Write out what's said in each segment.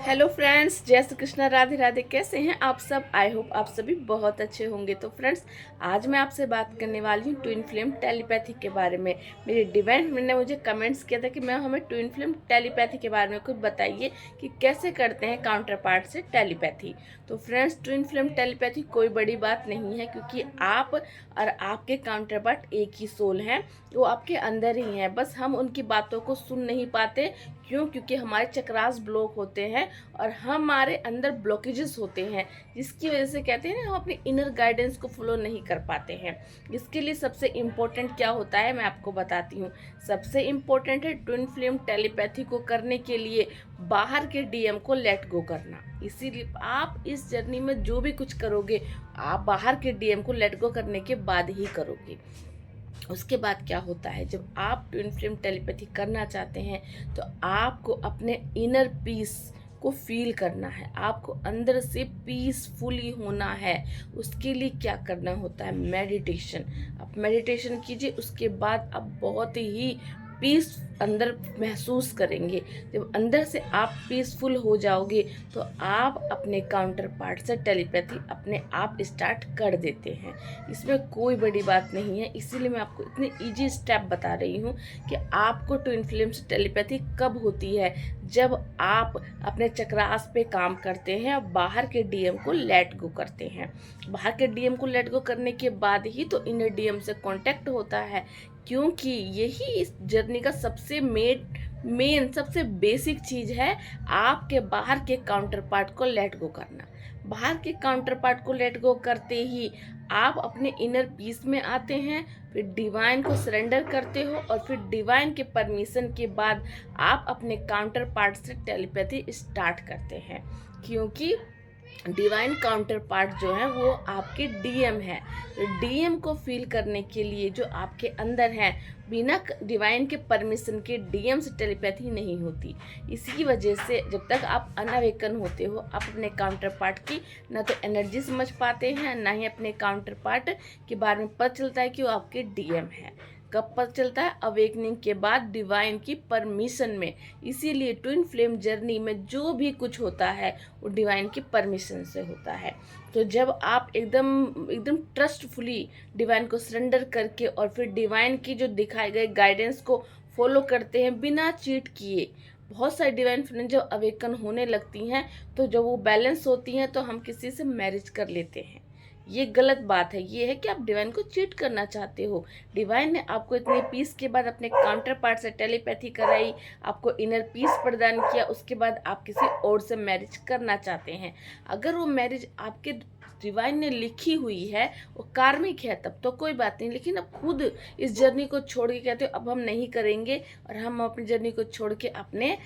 Hello friends, जय श्री कृष्णा, राधे राधे। कैसे हैं आप सब? आई होप आप सभी बहुत अच्छे होंगे। तो फ्रेंड्स, आज मैं आपसे बात करने वाली हूँ ट्विन फ्लेम टेलीपैथी के बारे में। मेरी डिवाइन फ्रेंड ने मुझे कमेंट्स किया था कि मैं हमें ट्विन फ्लेम टेलीपैथी के बारे में कुछ बताइए कि कैसे करते हैं काउंटर पार्ट से टेलीपैथी। तो फ्रेंड्स, ट्विन फ्लेम टेलीपैथी कोई बड़ी बात नहीं है, क्योंकि आप और आपके काउंटर पार्ट एक ही सोल हैं, वो आपके अंदर ही हैं। बस हम उनकी बातों को सुन नहीं पाते। क्यों? क्योंकि हमारे चक्रास ब्लॉक होते हैं और हमारे अंदर ब्लॉकेजेस होते हैं, जिसकी वजह से कहते हैं ना, हम अपने इनर गाइडेंस को फॉलो नहीं कर पाते हैं। इसके लिए सबसे इम्पोर्टेंट क्या होता है, मैं आपको बताती हूँ। सबसे इम्पोर्टेंट है ट्विन फ्लेम टेलीपैथी को करने के लिए बाहर के डीएम को लेट गो करना। इसीलिए आप इस जर्नी में जो भी कुछ करोगे, आप बाहर के डीएम को लेट गो करने के बाद ही करोगे। उसके बाद क्या होता है, जब आप ट्विन फ्लेम टेलीपैथी करना चाहते हैं तो आपको अपने इनर पीस को फील करना है, आपको अंदर से पीसफुली होना है। उसके लिए क्या करना होता है, मेडिटेशन। आप मेडिटेशन कीजिए, उसके बाद आप बहुत ही पीस अंदर महसूस करेंगे। जब अंदर से आप पीसफुल हो जाओगे तो आप अपने काउंटर पार्ट से टेलीपैथी अपने आप स्टार्ट कर देते हैं। इसमें कोई बड़ी बात नहीं है। इसीलिए मैं आपको इतने इजी स्टेप बता रही हूँ कि आपको ट्विन फ्लेम से टेलीपैथी कब होती है, जब आप अपने चक्रास पे काम करते हैं और बाहर के डीएम को लेट गो करते हैं। बाहर के डीएम को लेट गो करने के बाद ही तो इनर डीएम से कांटेक्ट होता है, क्योंकि यही इस जर्नी का सबसे मेन सबसे बेसिक चीज है, आपके बाहर के काउंटर पार्ट को लेट गो करना। बाहर के काउंटर पार्ट को लेट गो करते ही आप अपने इनर पीस में आते हैं, फिर डिवाइन को सरेंडर करते हो और फिर डिवाइन के परमिशन के बाद आप अपने काउंटर पार्ट से टेलीपैथी स्टार्ट करते हैं। क्योंकि डिवाइन काउंटर पार्ट जो है वो आपके डीएम है। तो डीएम को फील करने के लिए जो आपके अंदर है, बिना डिवाइन के परमिशन के डीएम से टेलीपैथी नहीं होती। इसी वजह से जब तक आप अनअवेकन होते हो, आप अपने काउंटर पार्ट की ना तो एनर्जी समझ पाते हैं, ना ही अपने काउंटर पार्ट के बारे में पता चलता है कि वो आपके डीएम है। कब पता चलता है? अवेकनिंग के बाद, डिवाइन की परमिशन में। इसीलिए ट्विन फ्लेम जर्नी में जो भी कुछ होता है वो डिवाइन की परमिशन से होता है। तो जब आप एकदम एकदम ट्रस्टफुली डिवाइन को सरेंडर करके और फिर डिवाइन की जो दिखाए गए गाइडेंस को फॉलो करते हैं बिना चीट किए, बहुत सारी डिवाइन फ्रेंड जब अवेकन होने लगती हैं तो जब वो बैलेंस होती हैं तो हम किसी से मैरिज कर लेते हैं। ये गलत बात है। ये है कि आप डिवाइन को चीट करना चाहते हो। डिवाइन ने आपको इतने पीस के बाद अपने काउंटर पार्ट से टेलीपैथी कराई, आपको इनर पीस प्रदान किया, उसके बाद आप किसी और से मैरिज करना चाहते हैं। अगर वो मैरिज आपके डिवाइन ने लिखी हुई है, वो कार्मिक है, तब तो कोई बात नहीं। लेकिन अब खुद इस जर्नी को छोड़ के कहते हो अब हम नहीं करेंगे और हम अपनी जर्नी को छोड़ के अपने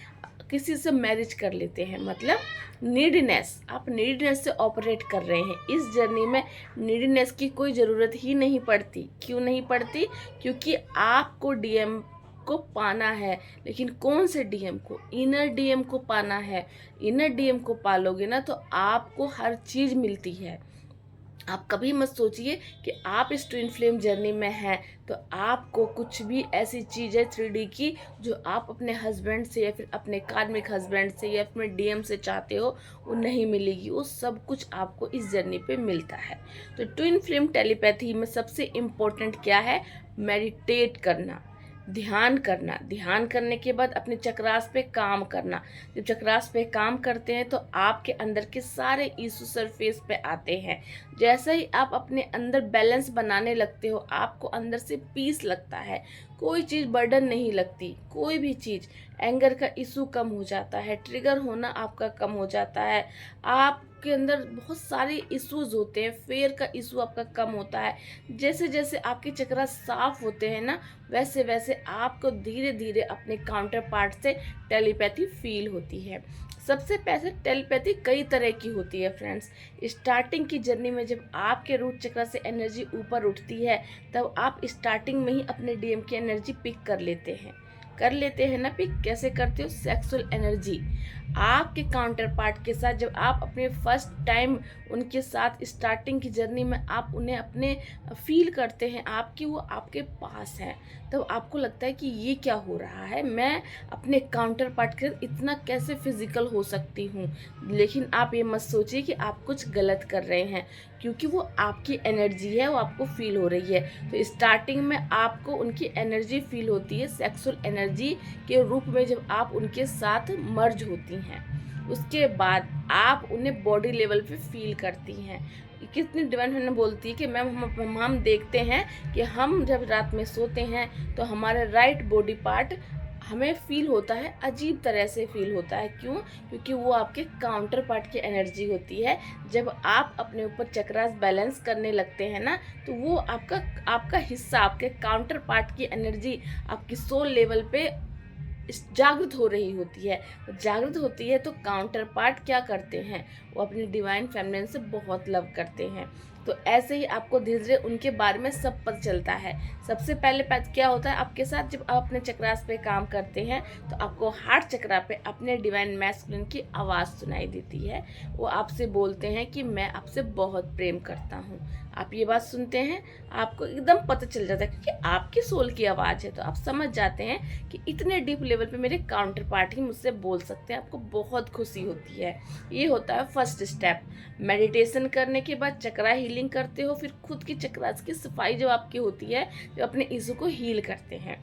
किसी से मैरिज कर लेते हैं, मतलब नीडनेस, आप नीडनेस से ऑपरेट कर रहे हैं। इस जर्नी में नीडनेस की कोई ज़रूरत ही नहीं पड़ती। क्यों नहीं पड़ती? क्योंकि आपको डीएम को पाना है। लेकिन कौन से डीएम को? इनर डीएम को पाना है। इनर डीएम को पालोगे ना तो आपको हर चीज़ मिलती है। आप कभी मत सोचिए कि आप इस ट्विन फ्लेम जर्नी में हैं तो आपको कुछ भी ऐसी चीज़ है 3D की जो आप अपने हस्बैंड से या फिर अपने कार्मिक हस्बैंड से या अपने डीएम से चाहते हो, वो नहीं मिलेगी। वो सब कुछ आपको इस जर्नी पे मिलता है। तो ट्विन फ्लेम टेलीपैथी में सबसे इम्पोर्टेंट क्या है? मेडिटेट करना, ध्यान करना। ध्यान करने के बाद अपने चक्रास पे काम करना। जब चक्रास पे काम करते हैं तो आपके अंदर के सारे इशू सरफेस पे आते हैं। जैसे ही आप अपने अंदर बैलेंस बनाने लगते हो, आपको अंदर से पीस लगता है, कोई चीज़ बर्डन नहीं लगती। कोई भी चीज़, एंगर का इशू कम हो जाता है, ट्रिगर होना आपका कम हो जाता है, आपके अंदर बहुत सारे इश्यूज होते हैं, फेयर का इशू आपका कम होता है। जैसे जैसे आपके चक्रा साफ होते हैं ना, वैसे वैसे आपको धीरे धीरे अपने काउंटर पार्ट से टेलीपैथी फील होती है। सबसे पहले टेलीपैथी कई तरह की होती है फ्रेंड्स। स्टार्टिंग की जर्नी में जब आपके रूट चक्र से एनर्जी ऊपर उठती है, तब आप स्टार्टिंग में ही अपने डीएम की एनर्जी पिक कर लेते हैं। कर लेते हैं ना पिक? कैसे करते हो? Sexual energy. आपके काउंटर पार्ट के साथ जब आप अपने फर्स्ट टाइम उनके साथ स्टार्टिंग की जर्नी में आप उन्हें अपने फील करते हैं आपकी वो आपके पास हैं, तब आपको लगता है कि ये क्या हो रहा है, मैं अपने काउंटर पार्ट के साथ इतना कैसे फिजिकल हो सकती हूँ। लेकिन आप ये मत सोचिए कि आप कुछ गलत कर रहे हैं, क्योंकि वो आपकी एनर्जी है, वो आपको फील हो रही है। तो स्टार्टिंग में आपको उनकी एनर्जी फील होती है सेक्सुअल एनर्जी के रूप में जब आप उनके साथ मर्ज होती हैं। उसके बाद आप उन्हें बॉडी लेवल पे फील करती हैं। कितनी डिवाइन फीमेनिन बोलती है कि मैम हम देखते हैं कि हम जब रात में सोते हैं तो हमारा राइट बॉडी पार्ट हमें फील होता है, अजीब तरह से फील होता है। क्यों? क्योंकि वो आपके काउंटर पार्ट की एनर्जी होती है। जब आप अपने ऊपर चक्रास बैलेंस करने लगते हैं ना, तो वो आपका हिस्सा, आपके काउंटर पार्ट की एनर्जी आपकी सोल लेवल पे जागृत हो रही होती है। जागृत होती है तो काउंटर पार्ट क्या करते हैं, वो अपनी डिवाइन फेमिनिन से बहुत लव करते हैं। तो ऐसे ही आपको धीरे धीरे उनके बारे में सब पता चलता है। सबसे पहले क्या होता है आपके साथ, जब आप अपने चक्रास पे काम करते हैं तो आपको हार्ट चक्रा पे अपने डिवाइन मैस्कुलिन की आवाज़ सुनाई देती है। वो आपसे बोलते हैं कि मैं आपसे बहुत प्रेम करता हूँ। आप ये बात सुनते हैं, आपको एकदम पता चल जाता है, क्योंकि आपकी सोल की आवाज़ है। तो आप समझ जाते हैं कि इतने डीप लेवल पे मेरे काउंटर पार्ट ही मुझसे बोल सकते हैं। आपको बहुत खुशी होती है। ये होता है फर्स्ट स्टेप। मेडिटेशन करने के बाद चक्रा हीलिंग करते हो, फिर खुद की चक्रास की सफाई जो आपकी होती है, जो अपने इशू को हील करते हैं।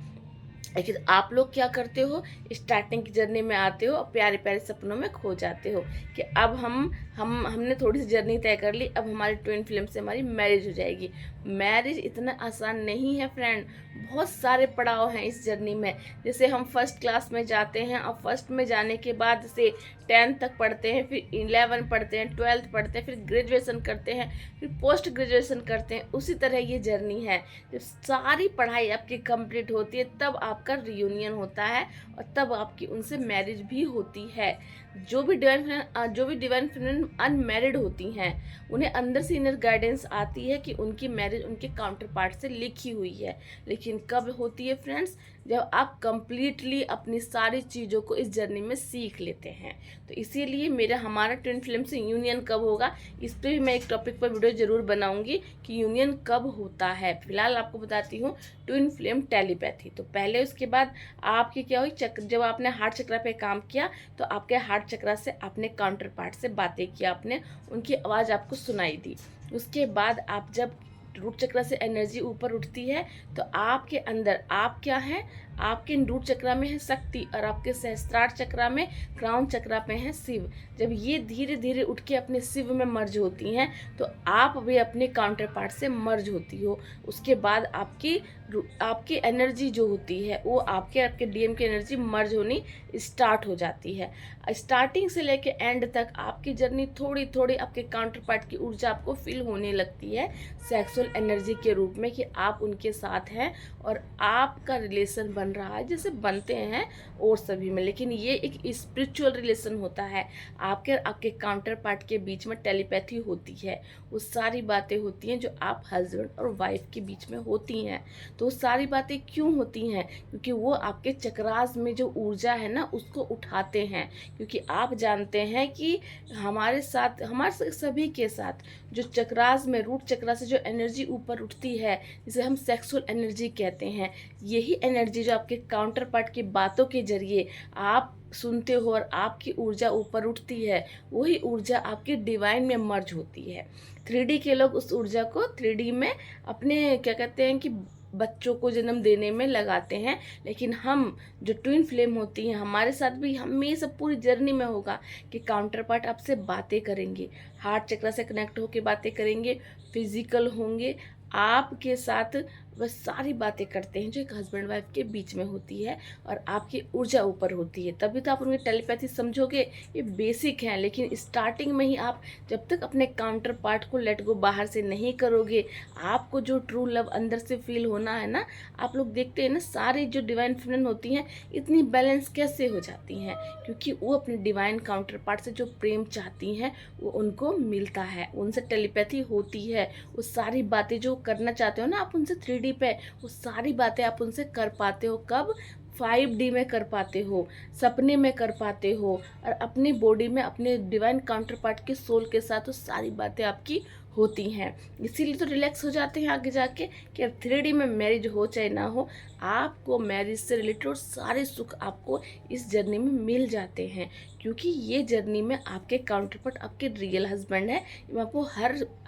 लेकिन आप लोग क्या करते हो, स्टार्टिंग की जर्नी में आते हो और प्यारे प्यारे सपनों में खो जाते हो कि अब हमने थोड़ी सी जर्नी तय कर ली, अब हमारी ट्विन फिल्म से हमारी मैरिज हो जाएगी। मैरिज इतना आसान नहीं है फ्रेंड, बहुत सारे पड़ाव हैं इस जर्नी में। जैसे हम फर्स्ट क्लास में जाते हैं और फर्स्ट में जाने के बाद से 10th तक पढ़ते हैं, फिर 11 पढ़ते हैं, 12th पढ़ते हैं, फिर ग्रेजुएशन करते हैं, फिर पोस्ट ग्रेजुएशन करते हैं। उसी तरह ये जर्नी है। जब सारी पढ़ाई आपकी कंप्लीट होती है तब आपका रियूनियन होता है और तब आपकी उनसे मैरिज भी होती है। जो भी डिवाइन फेमिनिन अनमैरिड होती हैं, उन्हें अंदर से इनर गाइडेंस आती है कि उनकी मैरिज उनके काउंटर पार्ट से लिखी हुई है। लेकिन कब होती है फ्रेंड्स, जब आप कंप्लीटली अपनी सारी चीज़ों को इस जर्नी में सीख लेते हैं। तो इसीलिए हमारा ट्विन फ्लेम से यूनियन कब होगा, इस पर भी मैं एक टॉपिक पर वीडियो ज़रूर बनाऊंगी कि यूनियन कब होता है। फिलहाल आपको बताती हूँ ट्विन फ्लेम टेलीपैथी। तो पहले उसके बाद आपकी क्या हुई, जब आपने हार्ट चक्र पे काम किया तो आपके हार्ट चक्र से अपने काउंटर पार्ट से बातें किया, आपने उनकी आवाज़ आपको सुनाई दी। उसके बाद आप जब रूट चक्र से एनर्जी ऊपर उठती है तो आपके अंदर आप क्या है, आपके रूट चक्र में है शक्ति और आपके सहस्त्रार चक्र में, क्राउन चक्र पे है शिव। जब ये धीरे धीरे उठ के अपने शिव में मर्ज होती हैं तो आप भी अपने काउंटर पार्ट से मर्ज होती हो। उसके बाद आपकी एनर्जी जो होती है वो आपके डीएम की एनर्जी मर्ज होनी स्टार्ट हो जाती है। स्टार्टिंग से लेके एंड तक आपकी जर्नी थोड़ी थोड़ी आपके काउंटर पार्ट की ऊर्जा आपको फील होने लगती है सेक्सुअल एनर्जी के रूप में, कि आप उनके साथ हैं और आपका रिलेशन बन रहा है जैसे बनते हैं और सभी में। लेकिन ये एक स्पिरिचुअल रिलेशन होता है। आपके काउंटर पार्ट के बीच में टेलीपैथी होती है। वो सारी बातें होती हैं जो आप हस्बैंड और वाइफ के बीच में होती हैं। तो वो सारी बातें क्यों होती हैं, क्योंकि वो आपके चक्रास में जो ऊर्जा है ना उसको उठाते हैं। क्योंकि आप जानते हैं कि हमारे सभी के साथ जो चक्रास में, रूट चक्रा से जो एनर्जी ऊपर उठती है, जिसे हम सेक्सुअल एनर्जी कहते हैं, यही एनर्जी जो आपके काउंटर पार्ट की बातों के जरिए आप सुनते हो और आपकी ऊर्जा ऊपर उठती है, वही ऊर्जा आपकी डिवाइन में मर्ज होती है। 3D के लोग उस ऊर्जा को 3D में अपने क्या कहते हैं कि बच्चों को जन्म देने में लगाते हैं। लेकिन हम जो ट्विन फ्लेम होती हैं, हमारे साथ भी हम ये सब पूरी जर्नी में होगा कि काउंटर पार्ट आपसे बातें करेंगे, हार्ट चक्र से कनेक्ट होकर बातें करेंगे, फिजिकल होंगे आपके साथ, बस सारी बातें करते हैं जो एक हस्बैंड वाइफ के बीच में होती है और आपकी ऊर्जा ऊपर होती है। तभी तो आप उनकी टेलीपैथी समझोगे। ये बेसिक है, लेकिन स्टार्टिंग में ही आप जब तक अपने काउंटर पार्ट को लेट गो बाहर से नहीं करोगे, आपको जो ट्रू लव अंदर से फील होना है ना, आप लोग देखते हैं ना सारी जो डिवाइन फेमिनिन होती हैं इतनी बैलेंस कैसे हो जाती हैं, क्योंकि वो अपने डिवाइन काउंटर पार्ट से जो प्रेम चाहती हैं वो उनको मिलता है, उनसे टेलीपैथी होती है। वो सारी बातें जो करना चाहते हो ना आप उनसे 3D पे, वो सारी बातें आप उनसे कर पाते हो। कब? 5D में कर पाते हो, सपने में कर पाते हो, और अपनी बॉडी में अपने डिवाइन काउंटर पार्ट के सोल के साथ वो सारी बातें आपकी होती हैं। इसीलिए तो रिलैक्स हो जाते हैं आगे जाके कि अब 3D में मैरिज हो चाहे ना हो, आपको मैरिज से रिलेटेड और सारे सुख आपको इस जर्नी में मिल जाते हैं, क्योंकि ये जर्नी में आपके काउंटर पार्ट आपके रियल हस्बैंड है। मैं आपको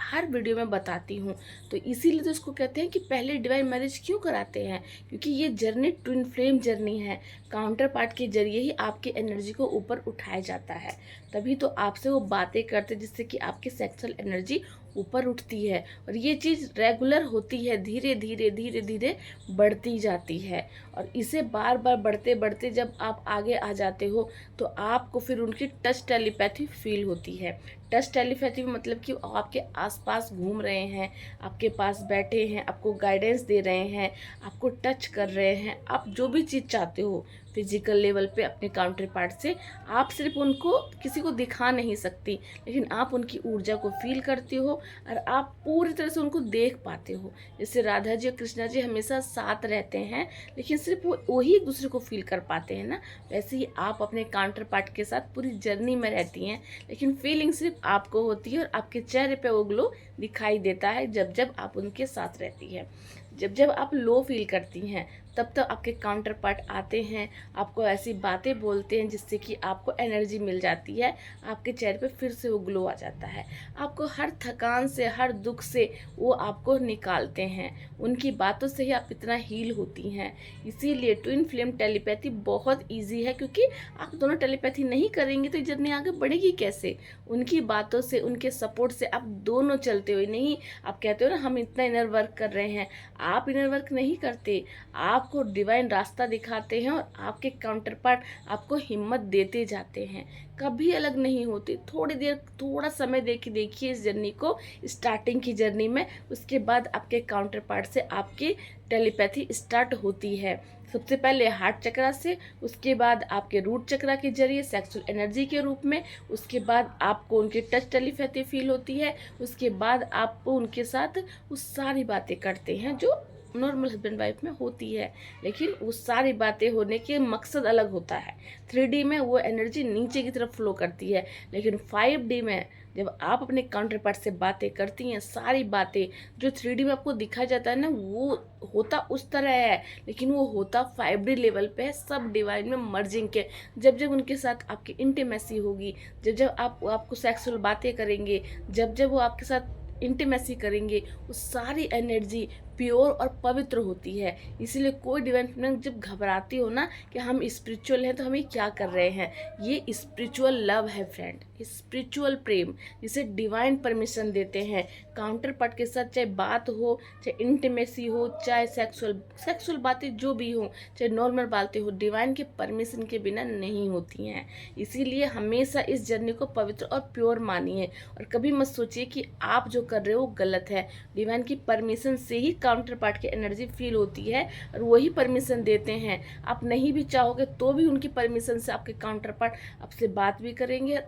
हर वीडियो में बताती हूँ। तो इसीलिए तो इसको कहते हैं कि पहले डिवाइन मैरिज क्यों कराते हैं, क्योंकि ये जर्नी ट्विन फ्लेम जर्नी है। काउंटर पार्ट के जरिए ही आपकी एनर्जी को ऊपर उठाया जाता है, तभी तो आपसे वो बातें करते जिससे कि आपकी सेक्सुअल एनर्जी ऊपर उठती है, और ये चीज़ रेगुलर होती है, धीरे धीरे धीरे धीरे बढ़ती जाती है। और इसे बार बार बढ़ते बढ़ते जब आप आगे आ जाते हो तो आपको फिर उनकी टच टेलीपैथी फील होती है। टच टेलीपैथी मतलब कि आपके आसपास घूम रहे हैं, आपके पास बैठे हैं, आपको गाइडेंस दे रहे हैं, आपको टच कर रहे हैं। आप जो भी चीज़ चाहते हो फिजिकल लेवल पे अपने काउंटर पार्ट से, आप सिर्फ उनको किसी को दिखा नहीं सकती, लेकिन आप उनकी ऊर्जा को फील करते हो और आप पूरी तरह से उनको देख पाते हो। जैसे राधा जी और कृष्णा जी हमेशा साथ रहते हैं, लेकिन सिर्फ वही एक दूसरे को फील कर पाते हैं ना, वैसे ही आप अपने काउंटर पार्ट के साथ पूरी जर्नी में रहती हैं, लेकिन फीलिंग सिर्फ आपको होती है और आपके चेहरे पे वो ग्लो दिखाई देता है जब जब आप उनके साथ रहती है। जब जब आप लो फील करती हैं तब तक आपके काउंटर पार्ट आते हैं, आपको ऐसी बातें बोलते हैं जिससे कि आपको एनर्जी मिल जाती है, आपके चेहरे पे फिर से वो ग्लो आ जाता है। आपको हर थकान से, हर दुख से वो आपको निकालते हैं, उनकी बातों से ही आप इतना हील होती हैं। इसीलिए ट्विन फ्लेम टेलीपैथी बहुत ईजी है, क्योंकि आप दोनों टेलीपैथी नहीं करेंगे तो ये जर्नी आगे बढ़ेगी कैसे। उनकी बातों से, उनके सपोर्ट से आप दोनों चलते हुए नहीं। आप कहते हो ना हम इतना इनर वर्क कर रहे हैं, आप इनर वर्क नहीं करते, आपको डिवाइन रास्ता दिखाते हैं और आपके काउंटर पार्ट आपको हिम्मत देते जाते हैं, कभी अलग नहीं होते। थोड़ी देर, थोड़ा समय देखिए इस जर्नी को, स्टार्टिंग की जर्नी में, उसके बाद आपके काउंटर पार्ट से आपकी टेलीपैथी स्टार्ट होती है। सबसे पहले हार्ट चक्रा से, उसके बाद आपके रूट चक्रा के जरिए सेक्सुअल एनर्जी के रूप में, उसके बाद आपको उनकी टच टेलीपैथी फील होती है, उसके बाद आपको उनके साथ वो सारी बातें करते हैं जो नॉर्मल हस्बैंड वाइफ में होती है, लेकिन वो सारी बातें होने के मकसद अलग होता है। 3D में वो एनर्जी नीचे की तरफ फ्लो करती है, लेकिन 5D में जब आप अपने काउंटर पार्ट से बातें करती हैं, सारी बातें जो 3D में आपको दिखाया जाता है ना, वो होता उस तरह है, लेकिन वो होता 5D लेवल पे है, सब डिवाइन में मर्जिंग के। जब जब उनके साथ आपकी इंटीमेसी होगी, जब जब आपको सेक्सुअल बातें करेंगे, जब जब वो आपके साथ इंटीमेसी करेंगे, वो सारी एनर्जी प्योर और पवित्र होती है। इसीलिए कोई डिवाइन फीमेल जब घबराती हो ना कि हम स्पिरिचुअल हैं तो हम ये क्या कर रहे हैं, ये स्पिरिचुअल लव है फ्रेंड, स्पिरिचुअल प्रेम, जिसे डिवाइन परमिशन देते हैं। काउंटर पार्ट के साथ चाहे बात हो, चाहे इंटीमेसी हो, चाहे सेक्सुअल बातें जो भी हो, चाहे नॉर्मल बातें हो, डिवाइन के परमिशन के बिना नहीं होती हैं। इसीलिए हमेशा इस जर्नी को पवित्र और प्योर मानिए, और कभी मत सोचिए कि आप जो कर रहे हो गलत है। डिवाइन की परमिशन से ही काउंटर पार्ट की एनर्जी फील होती है, और वही परमिशन देते हैं। आप नहीं भी चाहोगे तो भी उनकी परमिशन से आपके काउंटर पार्ट आपसे बात भी करेंगे, और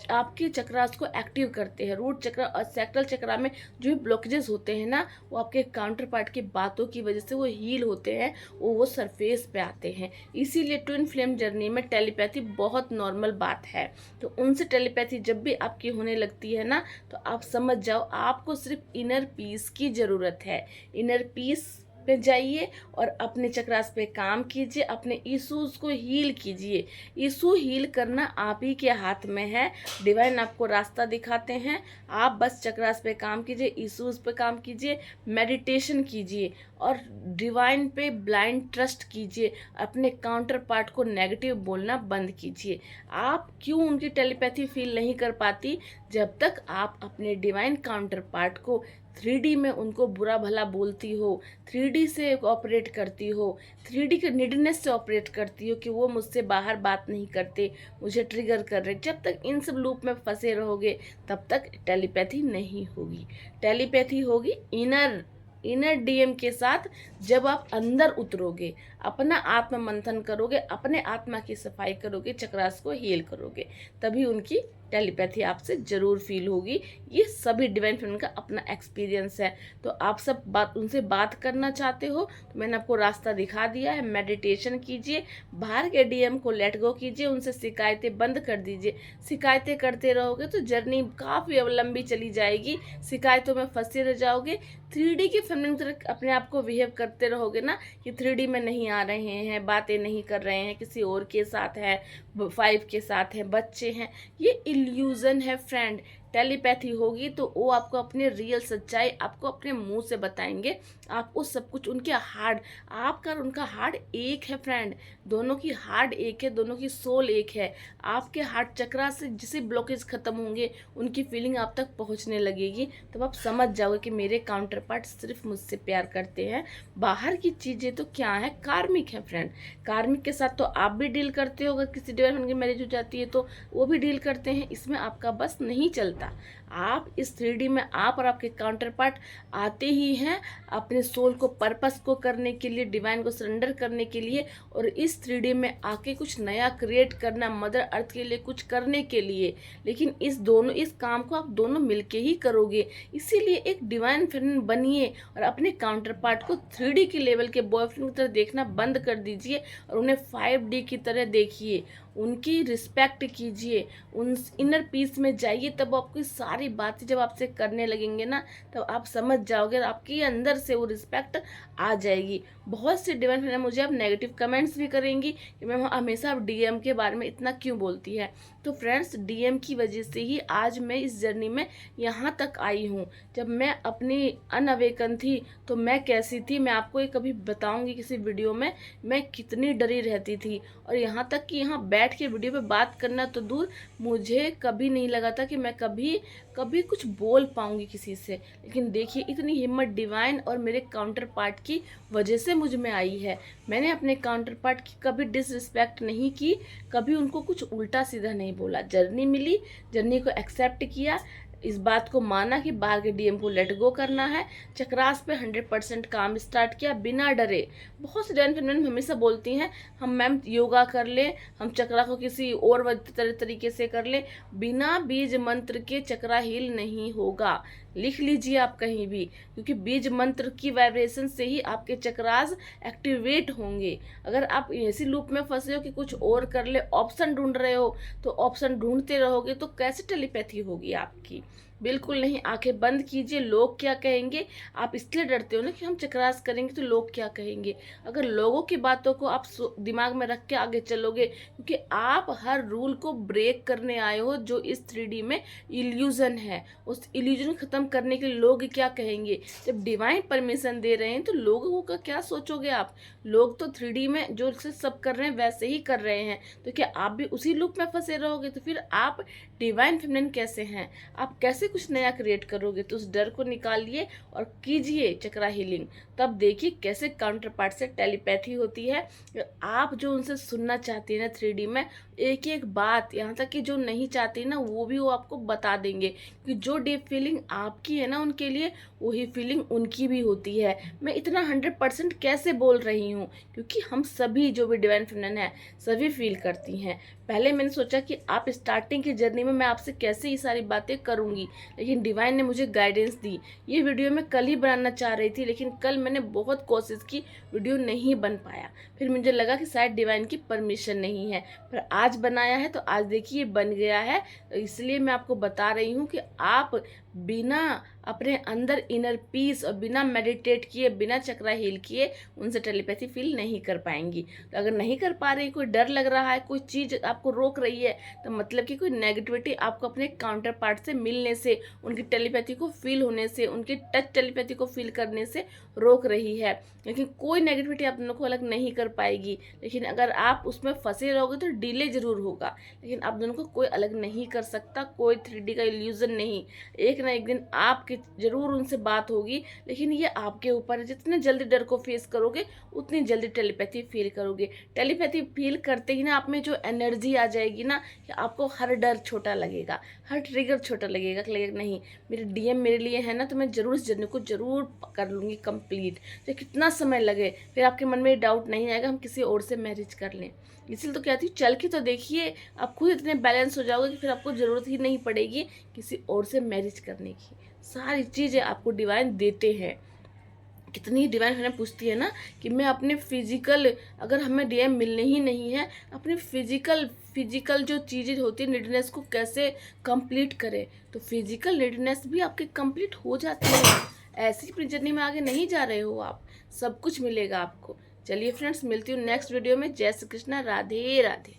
आपके चक्रास को एक्टिव करते हैं। रूट चक्र और सैक्रल चक्रा में जो भी ब्लॉकेजेस होते हैं ना, वो आपके काउंटर पार्ट की बातों की वजह से वो हील होते हैं, वो सरफेस पे आते हैं। इसीलिए ट्विन फ्लेम जर्नी में टेलीपैथी बहुत नॉर्मल बात है। तो उनसे टेलीपैथी जब भी आपकी होने लगती है ना, तो आप समझ जाओ आपको सिर्फ इनर पीस की ज़रूरत है। इनर पीस पे जाइए और अपने चक्रास पे काम कीजिए, अपने इश्यूज को हील कीजिए। इशू हील करना आप ही के हाथ में है, डिवाइन आपको रास्ता दिखाते हैं। आप बस चक्रास पे काम कीजिए, इश्यूज पे काम कीजिए, मेडिटेशन कीजिए और डिवाइन पे ब्लाइंड ट्रस्ट कीजिए। अपने काउंटर पार्ट को नेगेटिव बोलना बंद कीजिए। आप क्यों उनकी टेलीपैथी फील नहीं कर पाती? जब तक आप अपने डिवाइन काउंटर पार्ट को 3D में उनको बुरा भला बोलती हो, 3D से ऑपरेट करती हो, 3D के निडनेस से ऑपरेट करती हो कि वो मुझसे बाहर बात नहीं करते, मुझे ट्रिगर कर रहे, जब तक इन सब लूप में फंसे रहोगे तब तक टेलीपैथी नहीं होगी। टेलीपैथी होगी इनर डीएम के साथ, जब आप अंदर उतरोगे, अपना आत्म मंथन करोगे, अपने आत्मा की सफाई करोगे, चक्रास को हील करोगे, तभी उनकी टेलीपैथी आपसे ज़रूर फील होगी। ये सभी डिवाइन फीमेल का अपना एक्सपीरियंस है। तो आप सब उनसे बात करना चाहते हो तो मैंने आपको रास्ता दिखा दिया है। मेडिटेशन कीजिए, बाहर के डीएम को लेट गो कीजिए, उनसे शिकायतें बंद कर दीजिए। शिकायतें करते रहोगे तो जर्नी काफ़ी लंबी चली जाएगी, शिकायतों में फंसे रह जाओगे। 3D की फिल्म की तरह अपने आप को बिहेव करते रहोगे ना कि 3D में नहीं आ रहे हैं, बातें नहीं कर रहे हैं, किसी और के साथ है, 5 के साथ है, बच्चे हैं, ये इल्यूज़न है फ्रेंड। टेलीपैथी होगी तो वो आपको अपने रियल सच्चाई आपको अपने मुंह से बताएंगे। आपको सब कुछ उनके हार्ट, आपका और उनका हार्ट एक है फ्रेंड, दोनों की हार्ट एक है, दोनों की सोल एक है। आपके हार्ट चक्रा से जिसे ब्लॉकेज खत्म होंगे उनकी फीलिंग आप तक पहुंचने लगेगी, तब आप समझ जाओगे कि मेरे काउंटर पार्ट सिर्फ मुझसे प्यार करते हैं। बाहर की चीज़ें तो क्या है, कार्मिक है फ्रेंड। कार्मिक के साथ तो आप भी डील करते हो, अगर किसी डिवाइन की मैरिज हो जाती है तो वो भी डील करते हैं, इसमें आपका बस नहीं चलता। आप इस 3D में आप और आपके काउंटर पार्ट आते ही हैं अपने सोल को पर्पस को करने के लिए, डिवाइन को सरेंडर करने के लिए, और इस 3D में आके कुछ नया क्रिएट करना, मदर अर्थ के लिए कुछ करने के लिए। लेकिन इस काम को आप दोनों मिलके ही करोगे। इसीलिए एक डिवाइन फ्रेंड बनिए और अपने काउंटर पार्ट को 3D के लेवल के बॉयफ्रेंड की तरह देखना बंद कर दीजिए और उन्हें 5D की तरह देखिए, उनकी रिस्पेक्ट कीजिए, उन इनर पीस में जाइए। तब आपकी सारी बातें जब आपसे करने लगेंगे ना, तब आप समझ जाओगे, आपके अंदर से वो रिस्पेक्ट आ जाएगी। बहुत से डिवाइन फ्रेंड मुझे अब नेगेटिव कमेंट्स भी करेंगी कि मैम हमेशा आप डीएम के बारे में इतना क्यों बोलती है। तो फ्रेंड्स, डीएम की वजह से ही आज मैं इस जर्नी में यहाँ तक आई हूँ। जब मैं अपनी अनअवेकन थी तो मैं कैसी थी, मैं आपको ये कभी बताऊँगी किसी वीडियो में, मैं कितनी डरी रहती थी। और यहाँ तक कि यहाँ बैठ के वीडियो पे बात करना तो दूर, मुझे कभी नहीं लगा था कि मैं कभी कभी कुछ बोल पाऊंगी किसी से। लेकिन देखिए, इतनी हिम्मत डिवाइन और मेरे काउंटर पार्ट की वजह से मुझ में आई है। मैंने अपने काउंटर पार्ट की कभी डिसरिस्पेक्ट नहीं की, कभी उनको कुछ उल्टा सीधा नहीं बोला। जर्नी मिली, जर्नी को एक्सेप्ट किया, इस बात को माना कि बाहर के डीएम को लेट गो करना है, चक्रास पे 100% काम स्टार्ट किया बिना डरे। बहुत से डिवाइन फीमेल हमेशा बोलती हैं हम मैम योगा कर लें, हम चक्रा को किसी और तरीके से कर लें, बिना बीज मंत्र के चक्रा हील नहीं होगा। लिख लीजिए आप कहीं भी, क्योंकि बीज मंत्र की वाइब्रेशन से ही आपके चक्रास एक्टिवेट होंगे। अगर आप ऐसी लूप में फंसे हो कि कुछ और कर ले, ऑप्शन ढूंढ रहे हो, तो ऑप्शन ढूंढते रहोगे तो कैसे टेलीपैथी होगी आपकी। बिल्कुल नहीं। आंखें बंद कीजिए। लोग क्या कहेंगे, आप इसलिए डरते हो ना कि हम चक्रास करेंगे तो लोग क्या कहेंगे। अगर लोगों की बातों को आप दिमाग में रख के आगे चलोगे, क्योंकि आप हर रूल को ब्रेक करने आए हो जो इस 3D में इल्यूजन है, उस इल्यूजन खत्म करने के लिए लोग क्या कहेंगे। जब डिवाइन परमिशन दे रहे हैं तो लोगों का क्या सोचोगे आप। लोग तो 3D में जो सब कर रहे हैं वैसे ही कर रहे हैं, तो क्या आप भी उसी लूप में फंसे रहोगे। तो फिर आप डिवाइन फेमिनिन कैसे हैं, आप कैसे कुछ नया क्रिएट करोगे। तो उस डर को निकालिए और कीजिए चक्रा हीलिंग, तब देखिए कैसे काउंटर पार्ट से टेलीपैथी होती है। आप जो उनसे सुनना चाहती है ना 3D में, एक एक बात, यहाँ तक कि जो नहीं चाहती ना वो भी वो आपको बता देंगे, कि जो डीप फीलिंग आपकी है ना उनके लिए, वही फीलिंग उनकी भी होती है। मैं इतना 100% कैसे बोल रही हूँ, क्योंकि हम सभी जो भी डिवाइन फेमिनिन है सभी फील करती हैं। पहले मैंने सोचा कि आप स्टार्टिंग की जर्नी में मैं आपसे कैसे ये सारी बातें करूँगी, लेकिन डिवाइन ने मुझे गाइडेंस दी। ये वीडियो मैं कल ही बनाना चाह रही थी, लेकिन कल मैंने बहुत कोशिश की, वीडियो नहीं बन पाया। फिर मुझे लगा कि शायद डिवाइन की परमिशन नहीं है, पर आज बनाया है तो आज देखिए बन गया है। इसलिए मैं आपको बता रही हूँ कि आप बिना अपने अंदर इनर पीस और बिना मेडिटेट किए, बिना चक्रा हील किए उनसे टेलीपैथी फील नहीं कर पाएंगी। तो अगर नहीं कर पा रही, कोई डर लग रहा है, कोई चीज़ आपको रोक रही है, तो मतलब कि कोई नेगेटिविटी आपको अपने काउंटर पार्ट से मिलने से, उनकी टेलीपैथी को फील होने से, उनकी टच टेलीपैथी को फील करने से रोक रही है। लेकिन कोई नेगेटिविटी आप दोनों को अलग नहीं कर पाएगी। लेकिन अगर आप उसमें फंसे रहोगे तो डिले जरूर होगा, लेकिन आप दोनों को कोई अलग नहीं कर सकता। कोई 3D का इल्यूजन नहीं। एक ना एक दिन आपकी जरूर उनसे बात होगी, लेकिन ये आपके ऊपर है। जितने जल्दी डर को फेस करोगे उतनी जल्दी टेलीपैथी फील करोगे। टेलीपैथी फील करते ही ना आप में जो एनर्जी आ जाएगी ना, कि आपको हर डर छोटा लगेगा, हर ट्रिगर छोटा लगेगा। लगेगा नहीं मेरे डीएम मेरे लिए है ना, तो मैं ज़रूर इस जर्नी को ज़रूर कर लूँगी कंप्लीट, चाहे कितना समय लगे। फिर आपके मन में डाउट नहीं आएगा हम किसी और से मैरिज कर लें। इसलिए तो कहती हूँ चल के तो देखिए, आप खुद इतने बैलेंस हो जाओगे कि फिर आपको ज़रूरत ही नहीं पड़ेगी किसी और से मैरिज करने की। सारी चीज़ें आपको डिवाइन देते हैं। कितनी डिवाइन हमें पूछती है ना कि मैं अपने फिजिकल, अगर हमें डीएम मिलने ही नहीं है, अपने फिजिकल जो चीज़ें होती है नीडनेस को कैसे कंप्लीट करें। तो फिजिकल नीडनेस भी आपके कंप्लीट हो जाती है। ऐसी अपनी जर्नी में आगे नहीं जा रहे हो आप, सब कुछ मिलेगा आपको। चलिए फ्रेंड्स, मिलती हूँ नेक्स्ट वीडियो में। जय श्री कृष्णा, राधे राधे।